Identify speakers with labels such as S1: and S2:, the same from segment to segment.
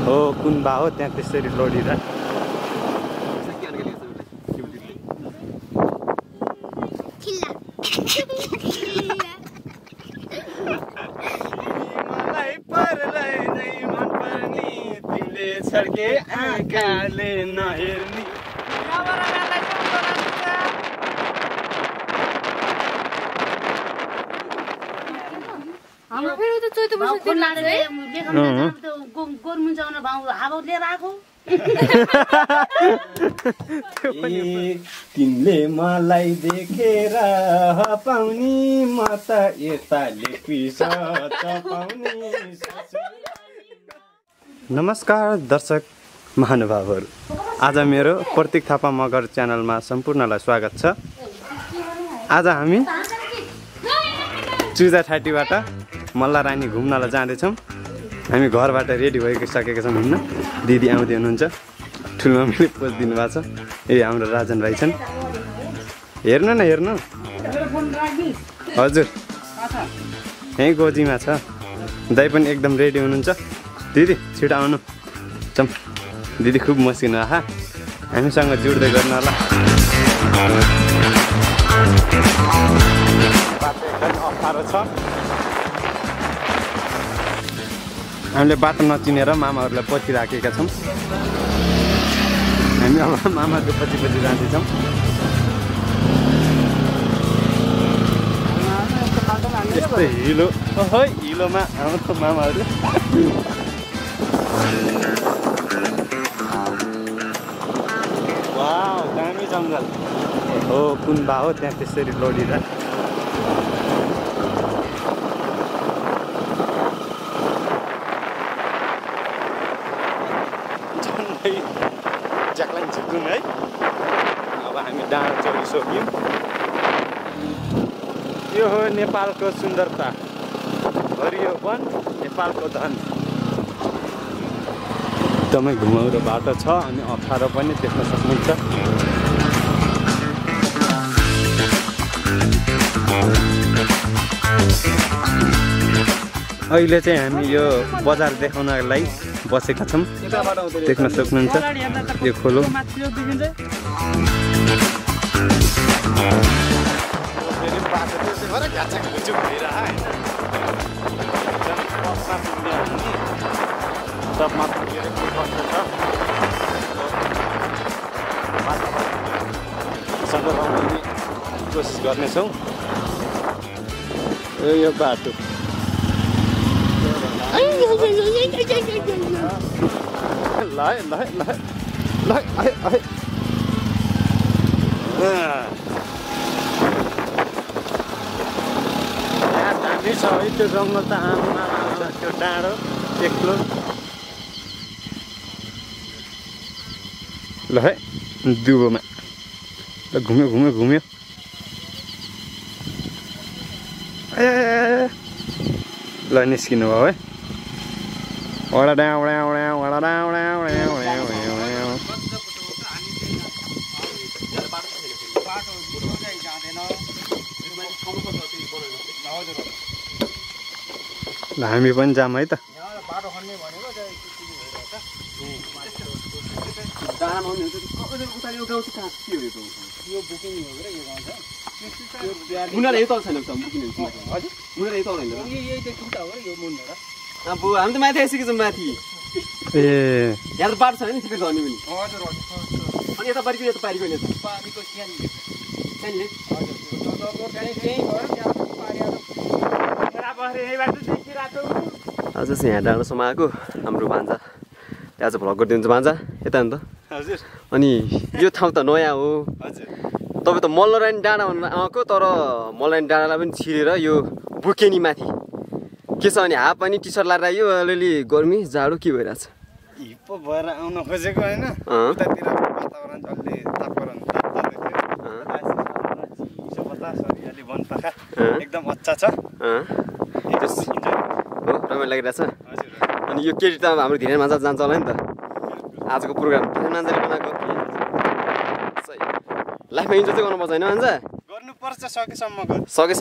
S1: हो कुन बा हो त्यहाँ त्यसरी लडिरा मलाई परलाई नै मन पर्ने तिमीले छड्के आँखाले नहेर्ने
S2: हाम्रो फेरि त चोइतो बस्छ दिन लाग्छ है गोरु मुन्चाउन भाउ हावा लिएर आको
S1: तिमीले मलाई देखेर पाउनी म त यताले पिस चपाउने। नमस्कार दर्शक महानुभावहरू, आज मेरो प्रतीक थापा मगर च्यानलमा सम्पूर्णलाई स्वागत छ। आज हामी चुजाठाटीबाट मल्लारानी घुम्नलाई जाँदैछौँ। हामी घरबाट रेडी भइसकेका छौँ हिँड्न। दिदी आउँदै हुनुहुन्छ, ठुलोमम्मीले पोज दिनुभएको छ। ए हाम्रो राजन भाइ छन्, हेर्नु न हेर्नु। हजुर यहीँ गोजीमा छ। दाइ पनि एकदम रेडी हुनुहुन्छ। दिदी छिटो आउनु। चम दिदी खुब मसिनो आहा, हामीसँग जुड्दै गर्नु होला। बाटो एकदम अप्ठ्यारो छ। हामीले बाटो नचिनेर मामाहरूलाई पछि राखेका छौँ। हामी अब मामाको पछि पछि जाँदैछौँ। यस्तो हिलो हिलोमा आउँछ मामाहरू। वाउ दामी जङ्गल हो कुन बा हो त्यहाँ त्यसरी लडिरा ज्याक्लाइन झिक्यौँ है। अब हामी डाँडा चढिसक्यौँ। यो हो नेपालको सुन्दरता, हरियो वन नेपालको धन। एकदमै घुमाउरो बाटो छ अनि अप्ठ्यारो पनि देख्न सक्नुहुन्छ। अहिले चाहिँ हामी यो बजार देखाउनको लागि बसेका छौँ। देख्न सक्नुहुन्छ यो खोलो। कोसिस गर्नेछौँ। यो बाटो दामी छ है त्यो जङ्गल त। आमा त्यो डाँडो एक्लो। ल है दुबोमा ल घुम्यो घुम्यो घुम्यो। ल निस्किनु भयो है। ल हामी पनि जाम है त।
S3: हामी त माथि आइसकेछौँ। माथि
S1: ए
S3: यहाँ त बाटो छ नि छिटो गर्ने पनि। अनि यता पारिको यता पारिको आज चाहिँ यहाँ डाँडोसम्म आएको हाम्रो भान्जा। त्यहाँ चाहिँ भ्लग गरिदिन्छ भान्जा यता नि त।
S1: हजुर
S3: अनि यो ठाउँ त नयाँ हो।
S1: हजुर
S3: तपाईँ त मल्लरानी डाँडा भनेर आएको, तर मल्लरानी डाँडालाई पनि छिरेर यो बुकेनी माथि के छ भने हाफ अनि टी सर्ट लगाएर यो अलिअलि गर्मी जाडो के भइरहेछ।
S1: हिप्पो भएर आउन खोजेको होइन। उतातिर वातावरण अलि तापक्रम अलि वनपाखा एकदम अच्छा छ।
S3: हो रमाइलो लागिरहेछ। अनि यो केटी त हाम्रो धिरेन मान्छे जान्छ होला नि त। आजको प्रोग्राम धिरेन मान्छेले बनाएको लाइफमा इन्जोय चाहिँ गर्नुपर्छ होइन मान्छे?
S1: गर्नुपर्छ सकेसम्म
S3: सके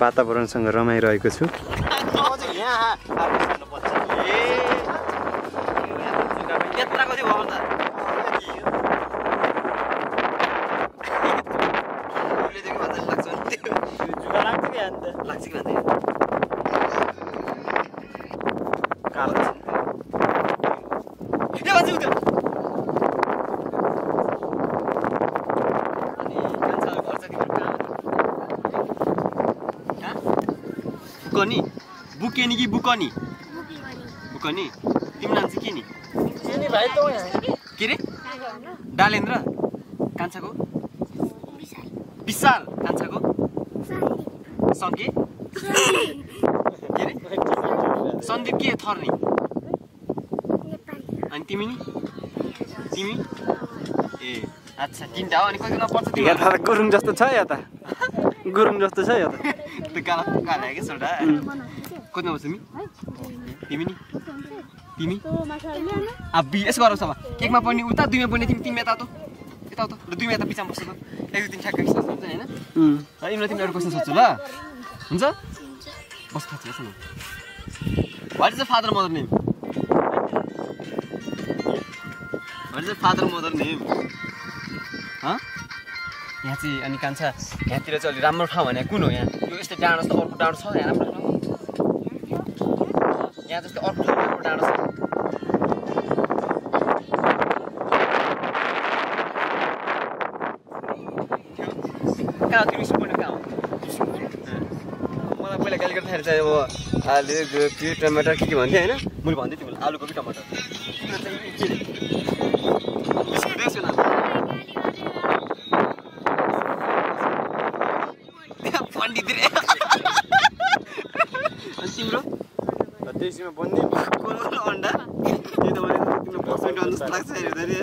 S1: वातावरणसँग रमाइरहेको छु।
S3: बुकनी बुकेनी कि बुकनी बुकनी तिम्रो नाम चाहिँ के नि के रे डालेन्द्र कान्छाको विशाल कान्छाको सङ्के के रे सन्दीप के थर नि अनि तिमी नि तिमी ए अच्छा तिनटा हो अनि कति पर्छ
S1: यहाँ गुरुङ जस्तो छ या त गुरुङ जस्तो छ या त
S3: त्यो काला काला के सोडा कति नम्बर तिमी तिमी नि तिमी अब यसो गरौ सभा एकमा पनि उता दुईमा पनि तिमी तिमी यता यता ल दुईमा यता पिछामा बस्छ त एक दुई तिन ठ्याक्क सोच्छ हैन यिनीलाई तिमीले एउटा क्वेसन सोध्छु ल हुन्छ बस थाहा छ न what is the father mother name what is the father mother name ह यहाँ चाहिँ अनि कान्छा यहाँतिर चाहिँ अलि राम्रो ठाउँ भने कुन हो यहाँ यो यस्तै डाँडो जस्तो अर्को डाँडो छ यहाँ राम्रो ठाउँ यहाँ जस्तो अर्को ठाउँ राम्रो डाँडो छ कहाँ तिमी स्कुल पढ्ने कहाँ हो मलाई पहिला गाली गर्दाखेरि चाहिँ अब आलु गोपी टमाटर के भन्थेँ होइन मैले भन्दै थिएँ आलु गोपी टमाटर तिम्रो
S1: देशीमा बन्ने
S3: अन्डा त्यो त भने तिम्रो पर्सेन्ट जस्तो लाग्छ हेर्दाखेरि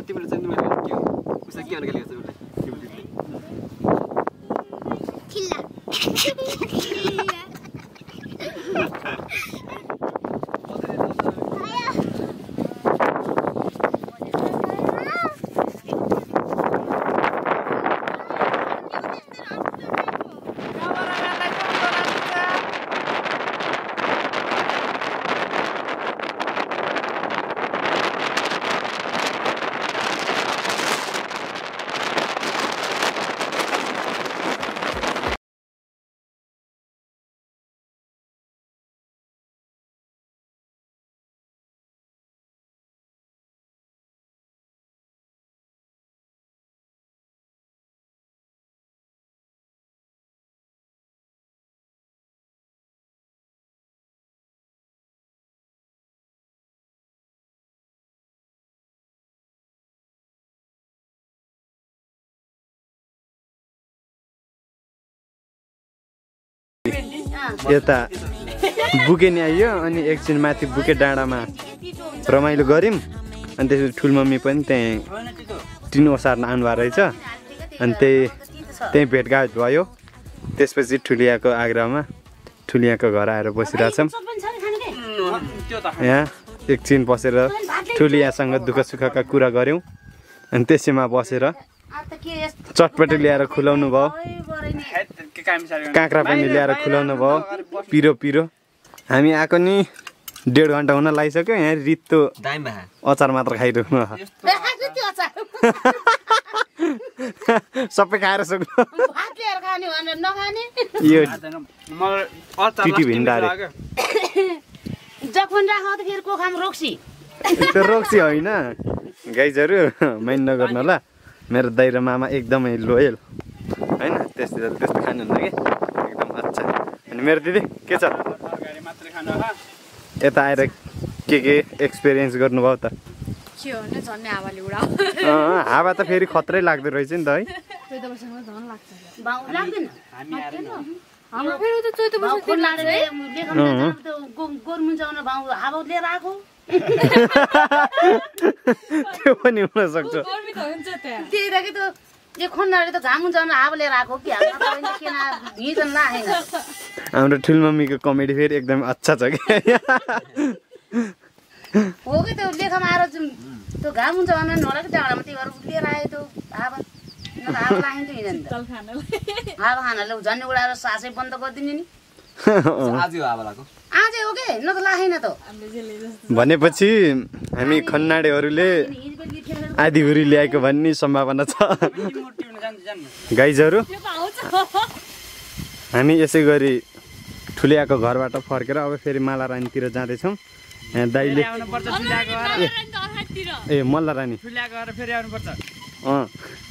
S3: तिम्रो चाहिँ तिमीले के हो उसलाई के भनेर गाली गर्छ
S1: यता बुकेनी आइयो अनि एकछिन माथि बुके डाँडामा रमाइलो गऱ्यौँ अनि त्यसपछि ठुलमम्मी पनि त्यहीँ टिन ओसार्न आउनुभएको रहेछ अनि त्यहीँ भेटघाट भयो। त्यसपछि ठुलियाको आग्रहमा ठुलियाको घर आएर बसिरहेछौँ। यहाँ एकछिन बसेर ठुलियासँग दुःख सुखका कुरा गऱ्यौँ अनि त्यसैमा बसेर चटपटी ल्याएर खुलाउनु भयो, काँक्रा पनि ल्याएर खुलाउनु भयो, पिरो पिरो। हामी आएको नि 1.5 घन्टा हुन लागिसक्यो। यहाँ रित्तो अचार मात्र खाइरहनु सबै खाएर सक्नु यो टिटी भिन्डा अरे त्यो रोक्सी होइन गाइजहरू माइन्ड नगर्नु होला। मेरो दाइ र मामा एकदमै लोयल होइन, त्यस्तो खानुहुन्न कि एकदम अच्छा। अनि मेरो दिदी के छ यता आएर के एक्सपिरियन्स गर्नुभयो त? हावा त फेरि खत्रै लाग्दो रहेछ नि त है। त्यो पनि हुनसक्छ। हाम्रो ठुलमम्मीको कमेडी फेरि एकदम अच्छा छ कि
S2: हो कि त्यो लेखमा आएर त्यो घाम हुन्छ भने नहोला कि डाँडामा त्यो लिएर आयो त्यो हावा हावा लाग्यो हिँड्दैन त हावा खानाले झन्ने उडाएर सासै बन्द गरिदिने नि
S3: आज यो हावा लाग्यो
S2: आज हो के न त लागेन त
S1: भनेपछि हामी खन्नाडेहरूले आधी हुरी ल्याएको भन्ने सम्भावना छ गाइजहरू हामी यसै गरी ठुलियाको घरबाट फर्केर अब फेरि मालारानीतिर जाँदैछौँ यहाँ दाइले ए मल्लारानी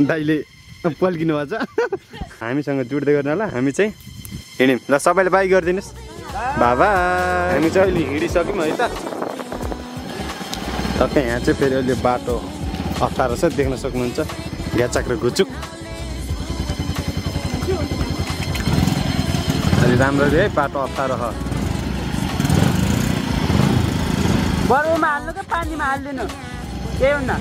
S1: दाइले पल्किनु भएको छ हामीसँग जुट्दै गर्नु होला हामी चाहिँ हिँड्यौँ ल सबैले बाई गरिदिनुहोस् बाबा हामी चाहिँ अहिले हिँडिसक्यौँ है त टक्कै यहाँ चाहिँ फेरि अहिले बाटो अप्ठ्यारो छ देख्न सक्नुहुन्छ घ्याचाक र घुचुक अलि राम्ररी है बाटो अप्ठ्यारो छ
S4: बरुमा हाल्नु कि पानीमा हालिदिनु केही हुन्न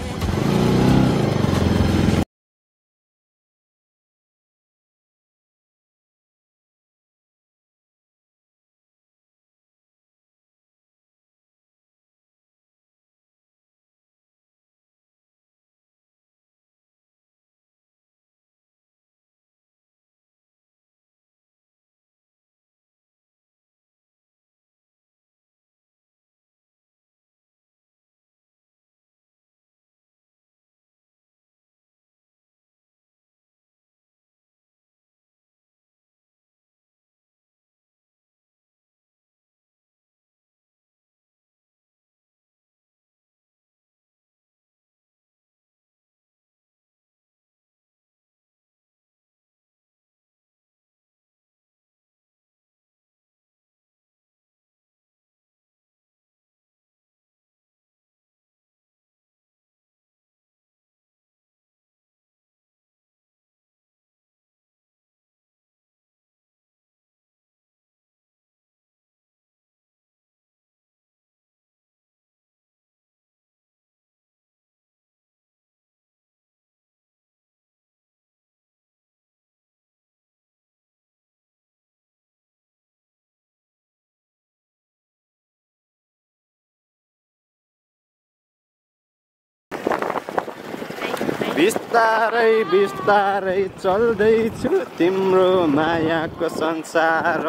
S1: बिस्तारै बिस्तारै चल्दैछु तिम्रो मायाको संसार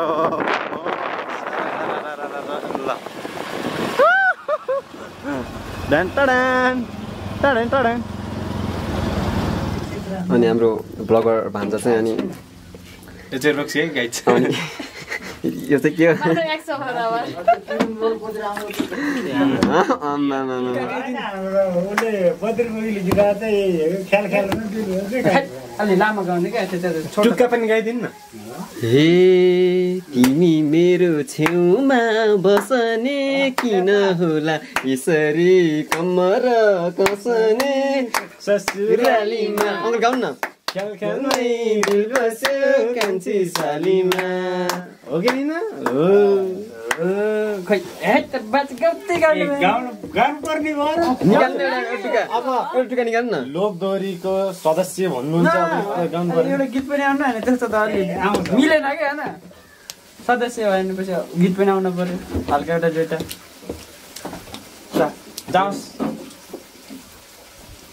S1: ल
S3: अनि हाम्रो ब्लगर भान्जा चाहिँ अनि
S1: यो चाहिँ रोक्सी है गाइड
S3: अनि यो चाहिँ के हो
S4: अलि लामो गाउने क्या
S1: टुक्का पनि गाइदिनु न
S3: हे तिमी मेरो छेउमा बसने किन होला यसरी कम्मर कसने ससुरालीमा अङ्कल गाउनु न ख्याल ख्यालमै दिल बस्यो कान्छी सालीमा हो कि हैन हो
S4: खै हेट बात गल्ती गाउनु
S2: पर्ने भयो
S3: निकाल्नु एउटा अब एउटा टुक्का निकाल्नु न
S1: लोकदोहोरीको सदस्य भन्नुहुन्छ गाउनु पर्यो
S4: एउटा गीत पनि आउनु हैन त्यस्तो त अलि मिलेन के हैन सदस्य भएपछि गीत पनि आउनु पर्यो हल्का एउटा दुईटा ल जाओस्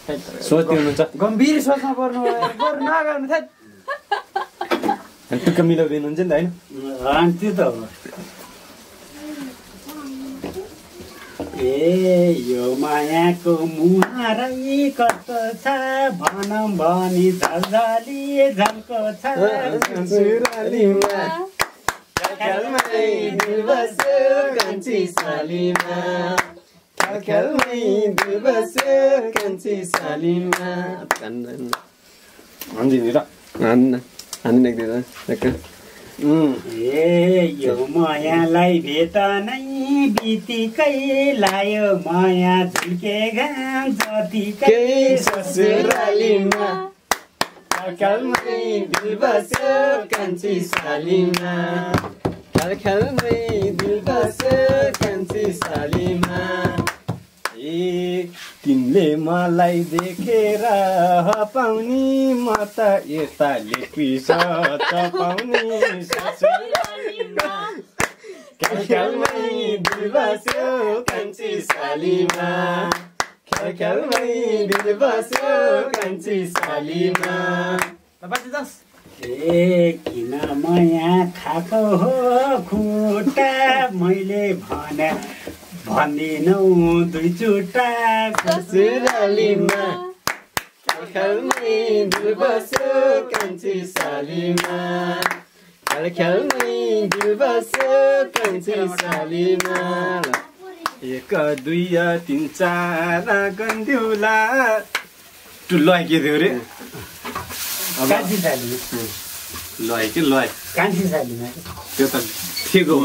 S1: सोच्दै हुनुहुन्छ
S4: गम्भीर सोच्न पर्नु गर्नु नगर्नु थात
S1: टुक्का मिलाउँदै हुनुहुन्छ नि त हैन
S4: त्यो त हो ए यो मायाको मुहारै कस्तो छ भनौँ भनी झलझली झल्को छ
S3: ससुरालीमा ख्यालमै दिल बस्यो कान्छी सालीमा ख्यालमै दिल बस्यो कान्छी सालीमा
S1: हान्दिनु र
S3: हान्न हान्दिनु एक
S4: ए यो मायालाई भेट नै बितिकै लायो माया झुल्के घाम जतिकै
S3: ससुरालीमा ख्यालमै दिल बस्यो कान्छी सालीमा ख्यालमै दिल बस्यो कान्छी सालीमा
S1: ए तिमीले मलाई देखेर पाउनी म त यताले पिस पाउनी
S3: ख्यालमै दिल बस्यो कान्छी सालीमा
S1: ख्यालमै दिल बस्यो कान्छी सालीमा।
S5: ए किन माया खाएको हो खुट्टा मैले भन्दिनौ दुई चुट्टा
S1: ससुरालीमा ख्यालमै दिल बस्यो कान्छी सालीमा। ख्यालमै दिल बस्यो कान्छी सालीमा। 1 2 3 4 गन्ध्युला टुल्लाइ के थियो रे
S5: कान्छी साली
S1: लय कि लय
S5: कान्छी सालीमा
S1: त्यो त ठिक हो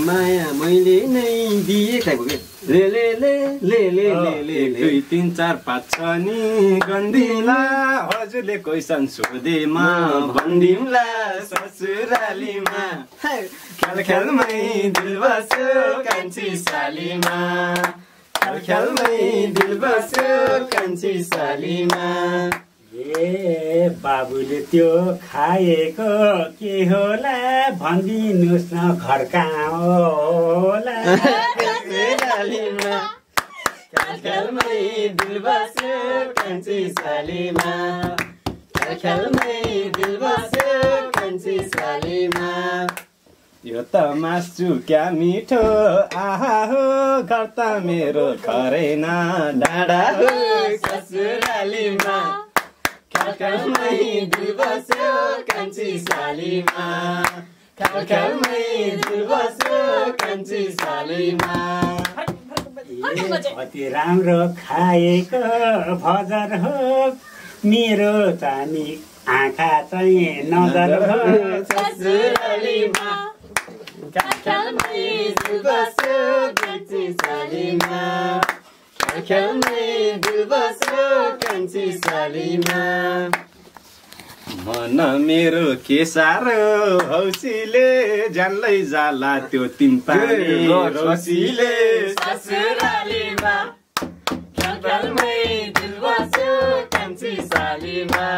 S3: माया मैले नै दिए खाएको के
S1: ले ले ले ले ले ले ले 2 3 4 5 6 नि गन्धिला हजुरले क्वेसन सोधेमा भन्दिमला ससुरालीमा ख्यालमै दिल बस्यो कान्छी सालीमा। ख्यालमै दिल बस्यो कान्छी सालीमा।
S5: ए बाबुले त्यो खाएको के होला भनिदिनुहोस् न घर कहाँ होला
S1: ससुरालीमा ख्यालमै दिल बस्यो कान्छी सालीमा। ख्यालमै दिल बस्यो कान्छी सालीमा। यो त मासु क्या मिठो आहा हो घर त मेरो खरेन डाँडा हो ससुरालीमा। ख्यालमै दिल बस्यो कान्छी सालीमा। ख्यालमै दिल बस्यो कान्छी सालीमा।
S5: कति राम्रो खाएको भजर हो मेरो चानी आँखा चाहिँ नजर हो
S1: ससुरालीमा। ख्यालमै दिल बस्यो कान्छी सालीमा। ख्यालमै दिल बस्यो कान्छी सालीमा। मन मेरो के साह्रो हौसीले जानलै जाला त्यो 3 पानी रसिले ससुरालीमा। ख्यालमै दिल बस्यो कान्छी सालीमा।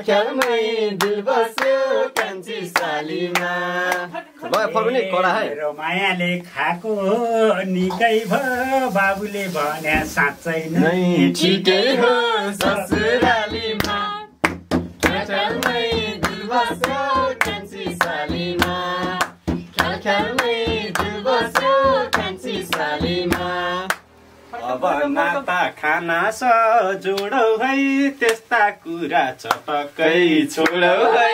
S1: ख्यालमै दिल बस्यो कान्छी सालीमा।
S5: मेरो मायाले खाएको निकै भयो बाबुले भने साँच्चै नै
S1: ठिकै हो ससुरालीमा। ख्यालमै दिल बस्यो कान्छी सालीमा। ख्यालमै दिल बस्यो कान्छी सालीमा। अब नाता खाना जोडौ है त्यस्ता कुरा चटक्कै छोडौ है।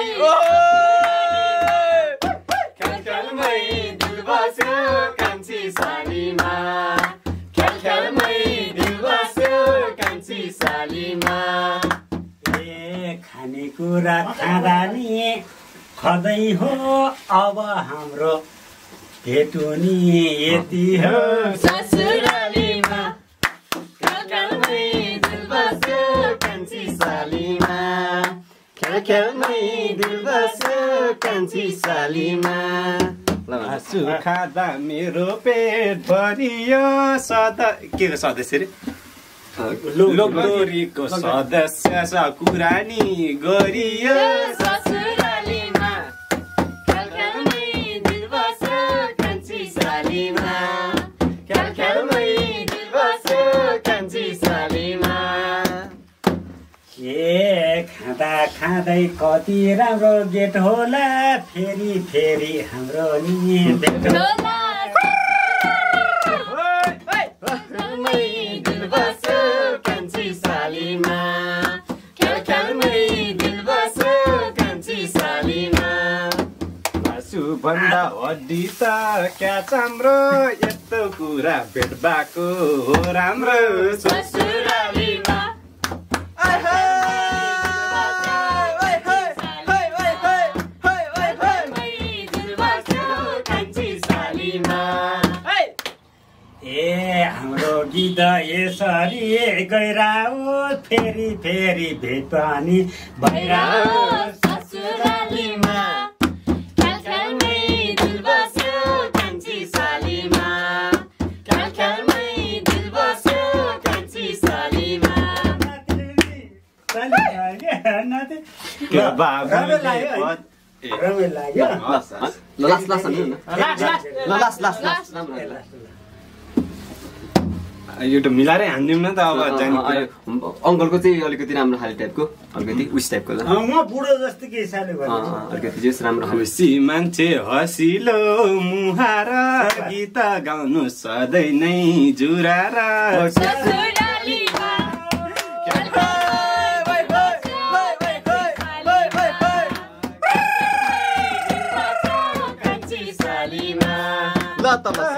S1: ख्यालमै दिल बस्यो कान्छी सालीमा। ख्यालमै दिल बस्यो कान्छी सालीमा।
S5: ए खानेकुरा खाँदा नि खदै हो अब हाम्रो भेटुनी यति हो
S1: ससुरालीमा। ख्यालमै दिल बस्यो कान्छी सालीमा। ख्यालमै दिल बस्यो कान्छी सालीमा। मासु खाँदा मेरो पेट भरियो सदा के को सदस्य रे लोकदोरीको सदस्य कुरा नि गरियो ससुरालीमा। ख्यालमै दिल बस्यो कान्छी सालीमा। ख्यालमै दिल बस्यो कान्छी सालीमा।
S5: ए खाँदा खाँदै कति राम्रो गेट होला फेरि फेरि हाम्रो नि भेट होला।
S1: ख्यालमै दिल बस्यो कान्छी सालीमा। ख्यालमै दिल बस्यो कान्छी सालीमा। मासु भन्दा हड्डी त क्या चाम्रो यस्तो कुरा भेट भएको हो राम्रो ससुरालीमा।
S5: ए हाम्रो गीत यसरी गइराओ फेरि फेरि भेट पनि भइराओ
S1: ससुरालीमा। ख्यालमै दिल बस्यो कान्छी सालीमा। ख्यालमै दिल बस्यो कान्छी सालीमा।
S5: रमाइलो लाग्यो
S3: लास्ट
S1: एउटा मिलाएरै हान्दिउँ न त अब जाने कुरा।
S3: अङ्कलको चाहिँ अलिकति राम्रो खाले टाइपको अलिकति उस टाइपको ल
S5: म बुढो जस्तो के हिसाबले भन्नु
S3: अलिकति चाहिँ राम्रो खाले
S1: खुसी मान्छे हसिलो मुहार गीत गाउनु सधैँ नै जुरार
S3: ल त ल